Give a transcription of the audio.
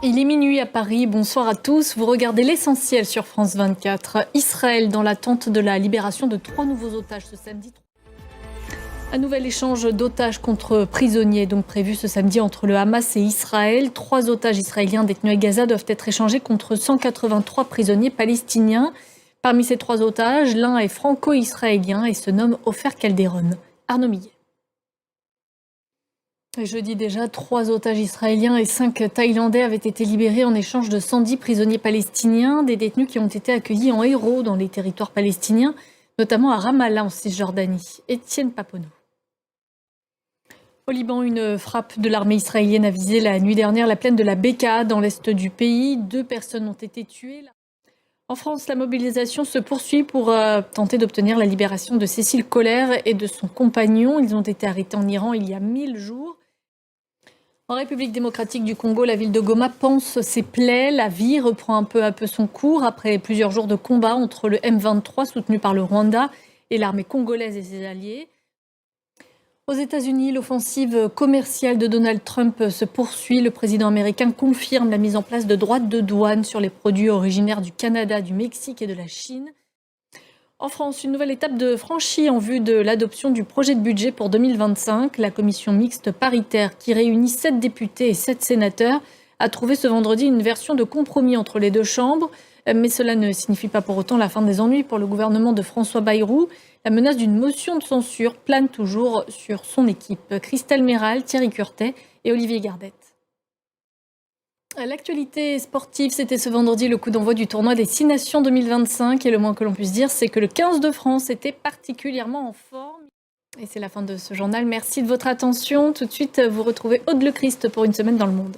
Il est minuit à Paris, bonsoir à tous. Vous regardez l'essentiel sur France 24. Israël dans l'attente de la libération de 3 nouveaux otages ce samedi. Un nouvel échange d'otages contre prisonniers donc prévu ce samedi entre le Hamas et Israël. 3 otages israéliens détenus à Gaza doivent être échangés contre 183 prisonniers palestiniens. Parmi ces 3 otages, l'un est franco-israélien et se nomme Ofer Calderon. Arnaud Millet. Jeudi déjà, 3 otages israéliens et 5 Thaïlandais avaient été libérés en échange de 110 prisonniers palestiniens, des détenus qui ont été accueillis en héros dans les territoires palestiniens, notamment à Ramallah en Cisjordanie. Étienne Papono. Au Liban, une frappe de l'armée israélienne a visé la nuit dernière la plaine de la Bekaa dans l'est du pays. 2 personnes ont été tuées. En France, la mobilisation se poursuit pour tenter d'obtenir la libération de Cécile Kohler et de son compagnon. Ils ont été arrêtés en Iran il y a 1000 jours. En République démocratique du Congo, la ville de Goma panse ses plaies. La vie reprend un peu à peu son cours après plusieurs jours de combat entre le M23 soutenu par le Rwanda et l'armée congolaise et ses alliés. Aux États-Unis, l'offensive commerciale de Donald Trump se poursuit. Le président américain confirme la mise en place de droits de douane sur les produits originaires du Canada, du Mexique et de la Chine. En France, une nouvelle étape de franchie en vue de l'adoption du projet de budget pour 2025. La commission mixte paritaire, qui réunit 7 députés et 7 sénateurs, a trouvé ce vendredi une version de compromis entre les 2 chambres. Mais cela ne signifie pas pour autant la fin des ennuis pour le gouvernement de François Bayrou. La menace d'une motion de censure plane toujours sur son équipe. Christelle Méral, Thierry Curtet et Olivier Gardette. L'actualité sportive, c'était ce vendredi le coup d'envoi du tournoi des 6 Nations 2025. Et le moins que l'on puisse dire, c'est que le 15 de France était particulièrement en forme. Et c'est la fin de ce journal. Merci de votre attention. Tout de suite, vous retrouvez Aude Le Christ pour une semaine dans le monde.